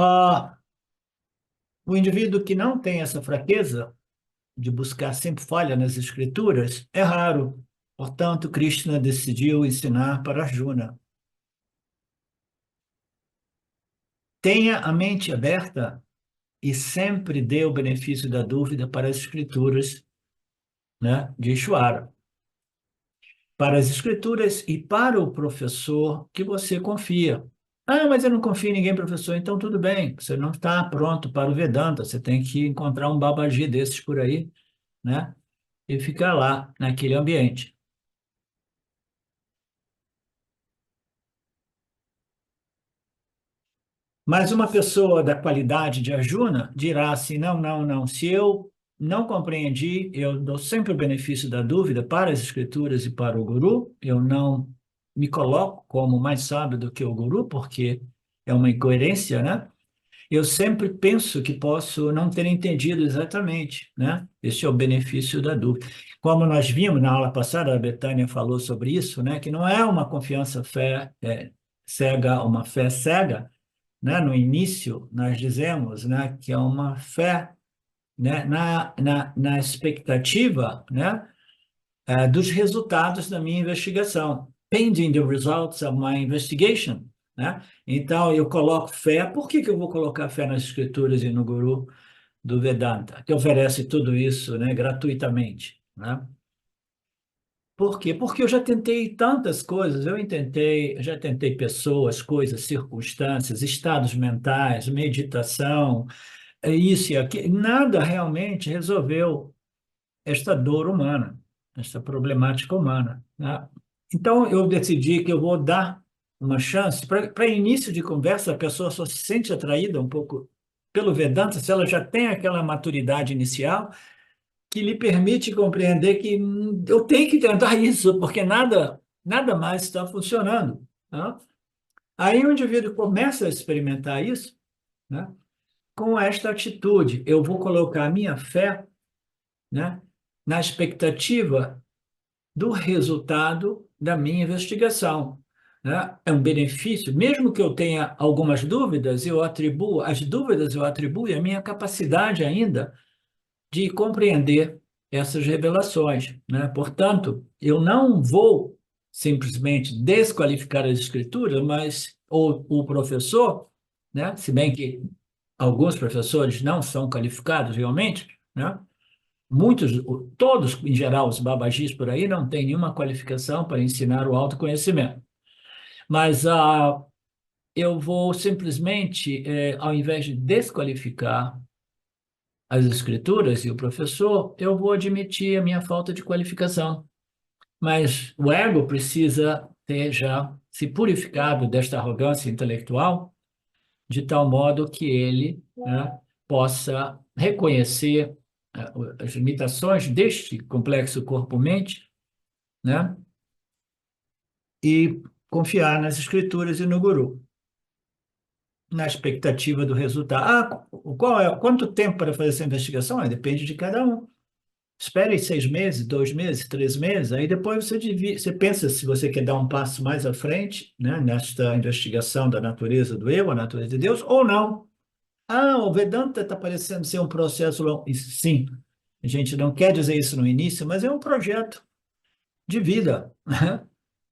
o indivíduo que não tem essa fraqueza de buscar sempre falha nas escrituras é raro. Portanto, Krishna decidiu ensinar para Arjuna: tenha a mente aberta e sempre dê o benefício da dúvida para as escrituras, né, de Ishvara. Para as escrituras e para o professor que você confia. Ah, mas eu não confio em ninguém, professor. Então, tudo bem, você não está pronto para o Vedanta, você tem que encontrar um Babaji desses por aí, né? E ficar lá, naquele ambiente. Mas uma pessoa da qualidade de Arjuna dirá assim: não, não, não, se eu não compreendi, eu dou sempre o benefício da dúvida para as escrituras e para o guru, eu não me coloco como mais sábio do que o guru, porque é uma incoerência, né? Eu sempre penso que posso não ter entendido exatamente, né? Esse é o benefício da dúvida. Como nós vimos na aula passada, a Betânia falou sobre isso, né? Que não é uma confiança cega, uma fé cega, né? No início, nós dizemos, né, que é uma fé, né, na expectativa, né, dos resultados da minha investigação. Pending the results of my investigation, né? Então, eu coloco fé. Por que que eu vou colocar fé nas escrituras e no guru do Vedanta, que oferece tudo isso, né, gratuitamente, né? Por quê? Porque eu já tentei tantas coisas, já tentei pessoas, coisas, circunstâncias, estados mentais, meditação, isso e aquilo, nada realmente resolveu esta dor humana, esta problemática humana, né? Então, eu decidi que eu vou dar uma chance. Para início de conversa, a pessoa só se sente atraída um pouco pelo Vedanta se ela já tem aquela maturidade inicial que lhe permite compreender que eu tenho que tentar isso, porque nada mais está funcionando, né? Aí o indivíduo começa a experimentar isso, né, com esta atitude: eu vou colocar a minha fé, né, na expectativa do resultado da minha investigação, né? É um benefício, mesmo que eu tenha algumas dúvidas, as dúvidas eu atribuo à minha capacidade ainda de compreender essas revelações, né? Portanto, eu não vou simplesmente desqualificar as escrituras, mas o professor, né? Se bem que alguns professores não são qualificados realmente, né? Muitos, todos, em geral, os babagis por aí não têm nenhuma qualificação para ensinar o autoconhecimento. Mas eu vou simplesmente, ao invés de desqualificar as escrituras e o professor, eu vou admitir a minha falta de qualificação. Mas o ego precisa ter já se purificado desta arrogância intelectual, de tal modo que ele, né, possa reconhecer as limitações deste complexo corpo-mente, né, e confiar nas escrituras e no guru, na expectativa do resultado. Quanto tempo para fazer essa investigação? Depende de cada um. Espere 6 meses, 2 meses, 3 meses, aí depois você pensa se você quer dar um passo mais à frente, né, nesta investigação da natureza do eu, a natureza de Deus, ou não. Ah, o Vedanta está parecendo ser um processo longo. Sim, a gente não quer dizer isso no início, mas é um projeto de vida.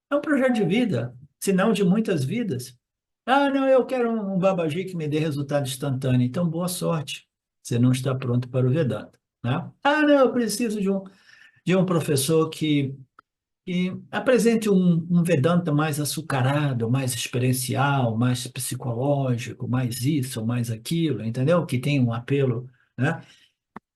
É um projeto de vida, se não de muitas vidas. Ah, não, eu quero um Babaji que me dê resultado instantâneo. Então, boa sorte. você não está pronto para o Vedanta, né? Ah, não, eu preciso de um professor que apresente um Vedanta mais açucarado, mais experiencial, mais psicológico, mais isso, mais aquilo, entendeu? Que tem um apelo, né?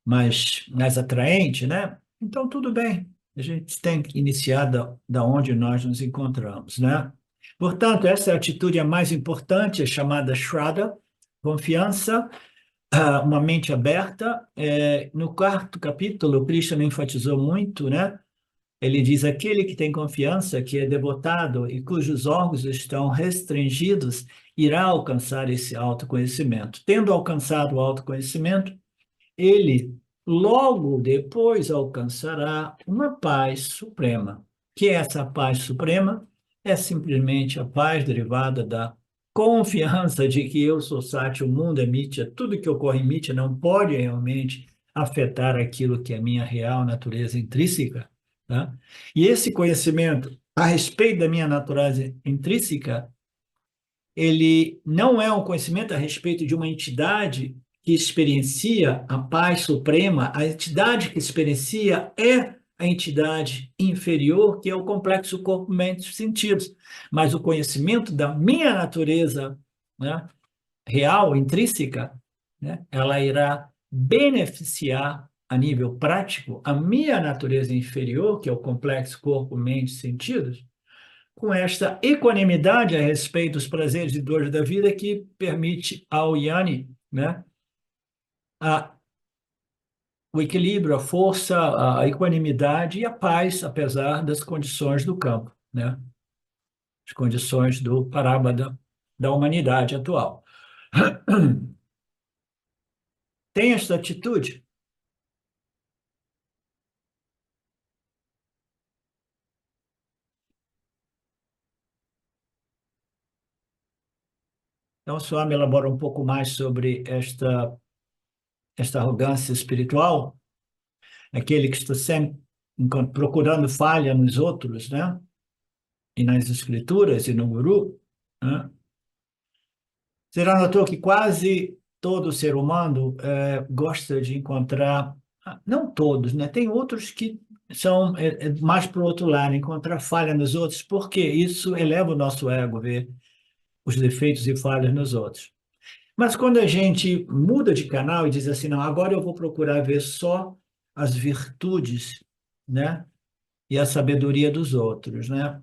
Mais atraente, né? Então, tudo bem. A gente tem que iniciar da onde nós nos encontramos, né? Portanto, essa é a atitude a mais importante, é chamada Shraddha, confiança, uma mente aberta. No quarto capítulo, Krishna enfatizou muito, né? Ele diz: aquele que tem confiança, que é devotado e cujos órgãos estão restringidos, irá alcançar esse autoconhecimento. Tendo alcançado o autoconhecimento, ele logo depois alcançará uma paz suprema. Que essa paz suprema é simplesmente a paz derivada da confiança de que eu sou sátil, o mundo é mítia, tudo que ocorre em mítia não pode realmente afetar aquilo que é minha real natureza intrínseca, tá? E esse conhecimento a respeito da minha natureza intrínseca, ele não é um conhecimento a respeito de uma entidade que experiencia a paz suprema. A entidade que experiencia é a entidade inferior, que é o complexo corpo, mente, sentidos. Mas o conhecimento da minha natureza, né, real, intrínseca, né, ela irá beneficiar a nível prático a minha natureza inferior, que é o complexo corpo, mente, sentidos, com esta equanimidade a respeito dos prazeres e dores da vida que permite ao Yanni, né, a, o equilíbrio, a força, a equanimidade e a paz, apesar das condições do campo, né, as condições do parábola da humanidade atual. Tem esta atitude? Então, o Swami elabora um pouco mais sobre esta arrogância espiritual, aquele que está sempre procurando falha nos outros, né? E nas escrituras e no guru, né? Você já notou que quase todo ser humano gosta de encontrar, não todos, né? Tem outros que são mais para o outro lado, encontrar falha nos outros, porque isso eleva o nosso ego, ver os defeitos e falhas nos outros. Mas quando a gente muda de canal e diz assim, não, agora eu vou procurar ver só as virtudes, né? E a sabedoria dos outros, né?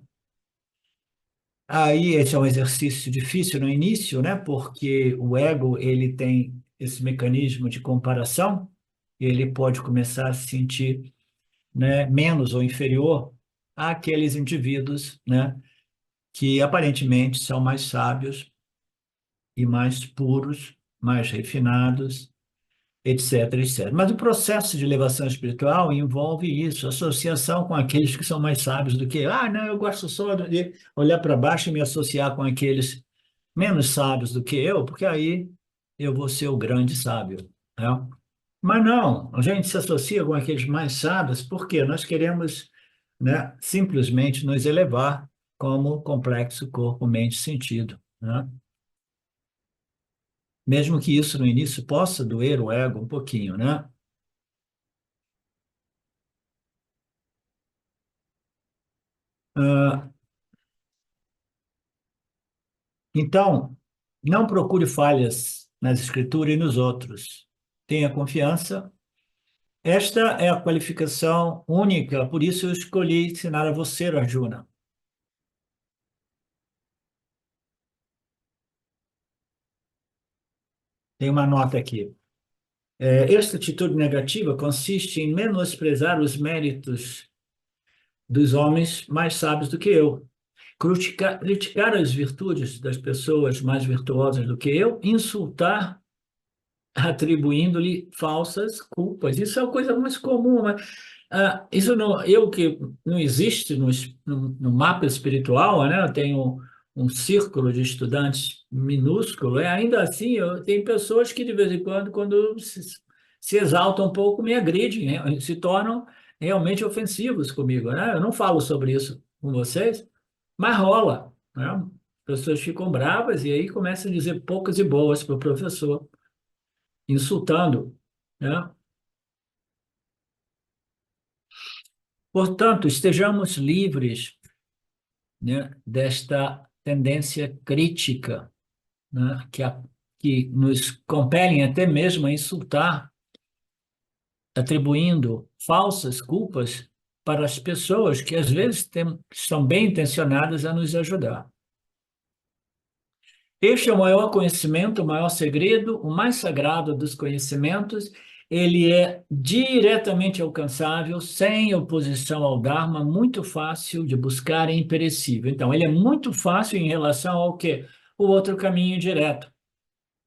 Aí esse é um exercício difícil no início, né? Porque o ego, ele tem esse mecanismo de comparação, e ele pode começar a se sentir, né, menos ou inferior àqueles indivíduos, né, que aparentemente são mais sábios e mais puros, mais refinados, etc, etc. Mas o processo de elevação espiritual envolve isso, associação com aqueles que são mais sábios do que eu. Ah, não, eu gosto só de olhar para baixo e me associar com aqueles menos sábios do que eu, porque aí eu vou ser o grande sábio, né? Mas não, a gente se associa com aqueles mais sábios porque nós queremos, né, simplesmente nos elevar como complexo corpo, mente, sentido, né? Mesmo que isso no início possa doer o ego um pouquinho, né? Ah, então, não procure falhas nas escrituras e nos outros. Tenha confiança. Esta é a qualificação única, por isso eu escolhi ensinar a você, Arjuna. Tem uma nota aqui. Esta atitude negativa consiste em menosprezar os méritos dos homens mais sábios do que eu, criticar as virtudes das pessoas mais virtuosas do que eu, insultar atribuindo-lhe falsas culpas. Isso é a coisa mais comum, mas isso não, eu que não existe no mapa espiritual, né? Eu tenho um círculo de estudantes minúsculo, ainda assim eu tenho pessoas que de vez em quando se exaltam um pouco, me agridem, né? Se tornam realmente ofensivos comigo, né? Eu não falo sobre isso com vocês, mas rola, né? As pessoas ficam bravas e aí começam a dizer poucas e boas para o professor insultando. né? Portanto, estejamos livres, né, desta tendência crítica, né, que nos compelem até mesmo a insultar, atribuindo falsas culpas para as pessoas que às vezes estão bem intencionadas a nos ajudar. Este é o maior conhecimento, o maior segredo, o mais sagrado dos conhecimentos. Ele é diretamente alcançável, sem oposição ao Dharma, muito fácil de buscar e imperecível. Então, ele é muito fácil em relação ao quê? O outro caminho direto.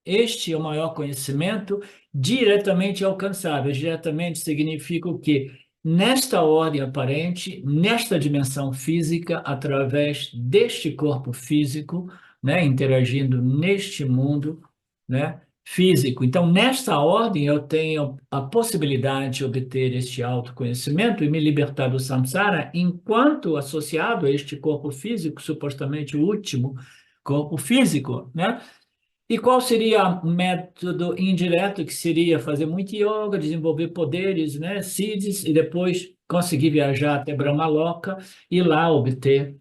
Este é o maior conhecimento diretamente alcançável. Diretamente significa o quê? Nesta ordem aparente, nesta dimensão física, através deste corpo físico, né, interagindo neste mundo, né, físico. Então, nesta ordem, eu tenho a possibilidade de obter este autoconhecimento e me libertar do samsara, enquanto associado a este corpo físico, supostamente o último corpo físico, né? E qual seria o método indireto, que seria fazer muito yoga, desenvolver poderes, né, siddhis, e depois conseguir viajar até Brahmaloka e lá obter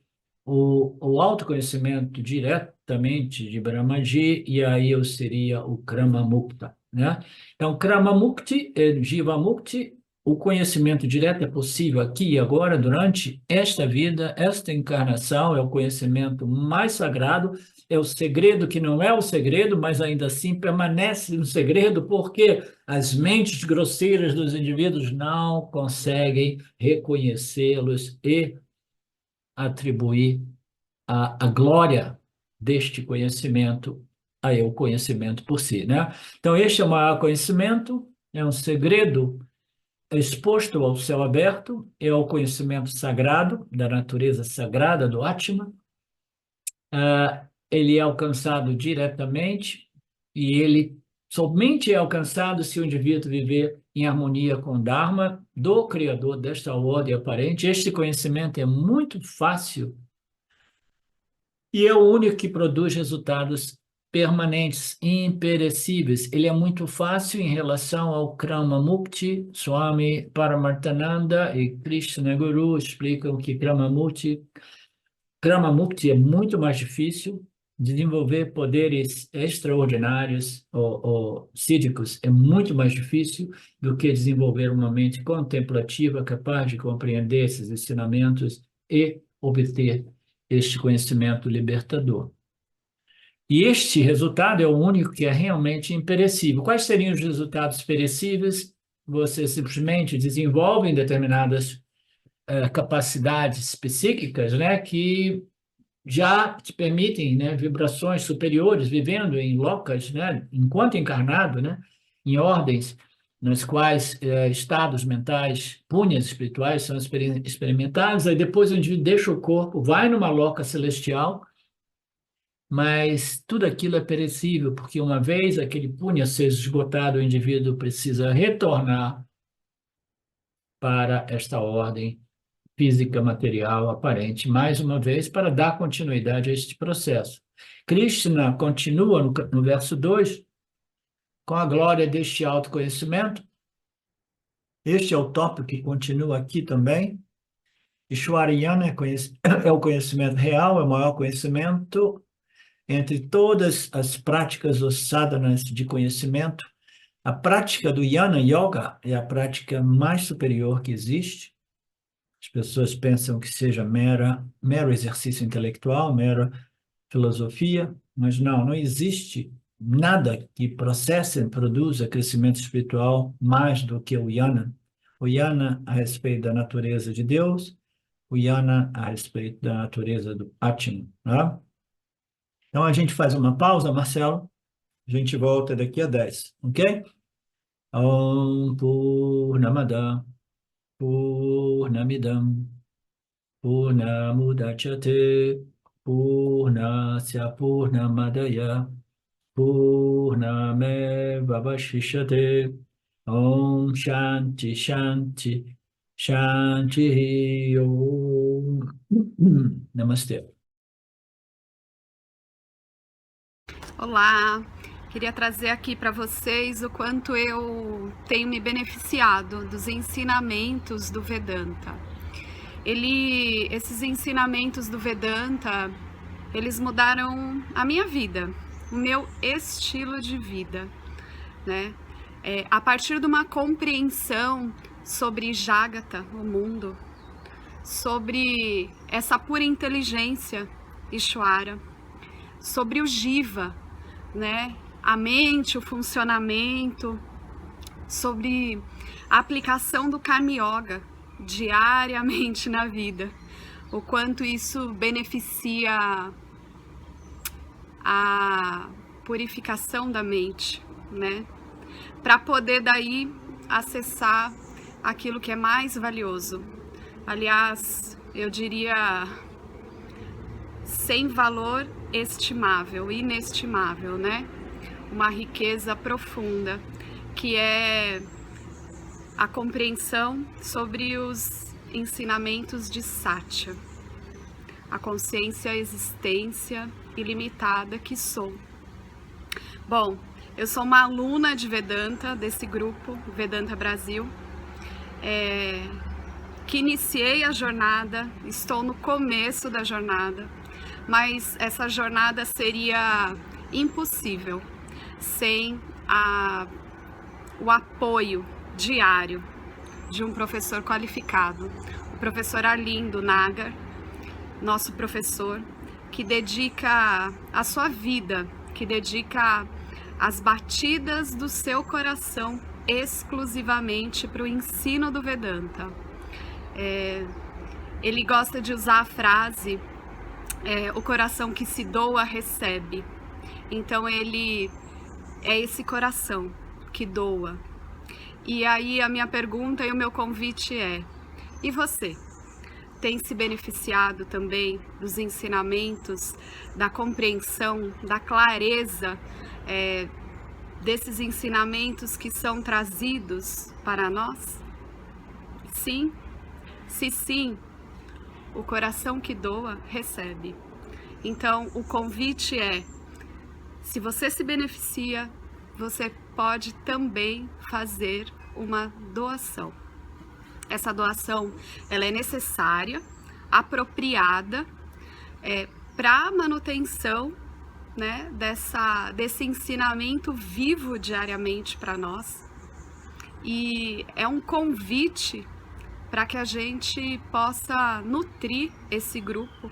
o autoconhecimento diretamente de Brahmaji, e aí eu seria o Krama Mukta, né? Então, Krama Mukti, Jiva Mukti, o conhecimento direto é possível aqui e agora, durante esta vida, esta encarnação, é o conhecimento mais sagrado, é o segredo que não é o segredo, mas ainda assim permanece no segredo, porque as mentes grosseiras dos indivíduos não conseguem reconhecê-los e atribuir a glória deste conhecimento a eu, conhecimento por si, né? Então, este é o maior conhecimento, é um segredo exposto ao céu aberto, é o conhecimento sagrado, da natureza sagrada do Atma. Ele é alcançado diretamente e ele somente é alcançado se o indivíduo viver em harmonia com o Dharma do Criador desta ordem aparente. Este conhecimento é muito fácil e é o único que produz resultados permanentes, imperecíveis. Ele é muito fácil em relação ao Krama Mukti. Swami Paramarthananda e Krishna Guru explicam que Krama Mukti é muito mais difícil. Desenvolver poderes extraordinários ou sídicos é muito mais difícil do que desenvolver uma mente contemplativa capaz de compreender esses ensinamentos e obter este conhecimento libertador. E este resultado é o único que é realmente imperecível. Quais seriam os resultados perecíveis? Você simplesmente desenvolve determinadas capacidades psíquicas, né, que já te permitem, né, vibrações superiores, vivendo em locas, né, enquanto encarnado, né, em ordens nas quais estados mentais, punhas espirituais são experimentados, aí depois o indivíduo deixa o corpo, vai numa loca celestial, mas tudo aquilo é perecível, porque uma vez aquele punha seja esgotado, o indivíduo precisa retornar para esta ordem física material aparente, mais uma vez, para dar continuidade a este processo. Krishna continua no verso 2, com a glória deste autoconhecimento. Este é o tópico que continua aqui também. Ishwarayana é o conhecimento real, é o maior conhecimento entre todas as práticas ou sadhanas de conhecimento. A prática do Jnana Yoga é a prática mais superior que existe. As pessoas pensam que seja mero exercício intelectual, mera filosofia, mas não existe nada que processe e produza crescimento espiritual mais do que o Jnana. O Jnana a respeito da natureza de Deus, o Jnana a respeito da natureza do Atman. Tá? Então a gente faz uma pausa, Marcelo, a gente volta daqui a 10, ok? Om Purnamada Purnamidam Purnamudachyate Purnasya Purnamadaya Purnameva Vashishyate Om Shanti Shanti Shanti Om Namastê. Olá, Queria trazer aqui para vocês o quanto eu tenho me beneficiado dos ensinamentos do Vedanta. Esses ensinamentos do Vedanta, eles mudaram a minha vida, o meu estilo de vida, né? A partir de uma compreensão sobre Jagata, o mundo, sobre essa pura inteligência, Ishvara, sobre o Jiva, né? A mente, o funcionamento, sobre a aplicação do Karma Yoga diariamente na vida, o quanto isso beneficia a purificação da mente, né? Para poder daí acessar aquilo que é mais valioso. Aliás, eu diria sem valor estimável, inestimável, né? Uma riqueza profunda, que é a compreensão sobre os ensinamentos de Satya, a consciência, a existência ilimitada que sou. Bom, eu sou uma aluna de Vedanta, desse grupo, Vedanta Brasil, que iniciei a jornada, estou no começo da jornada, mas essa jornada seria impossível sem o apoio diário de um professor qualificado, o professor Arlindo Nagar, nosso professor, que dedica a sua vida, que dedica as batidas do seu coração exclusivamente para o ensino do Vedanta. Ele gosta de usar a frase, o coração que se doa, recebe. Então ele é esse coração que doa. E aí a minha pergunta e o meu convite é: e você? Tem se beneficiado também dos ensinamentos, da compreensão, da clareza desses ensinamentos que são trazidos para nós? Sim? Se sim, o coração que doa, recebe. Então, o convite é: se você se beneficia, você pode também fazer uma doação. Essa doação, ela é necessária, apropriada, para a manutenção, né, desse ensinamento vivo diariamente para nós. E é um convite para que a gente possa nutrir esse grupo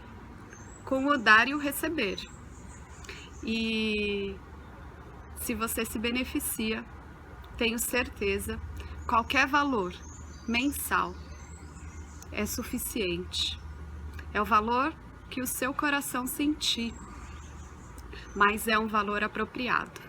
com o dar e o receber. E se você se beneficia, tenho certeza, qualquer valor mensal é suficiente. É o valor que o seu coração sentir, mas é um valor apropriado.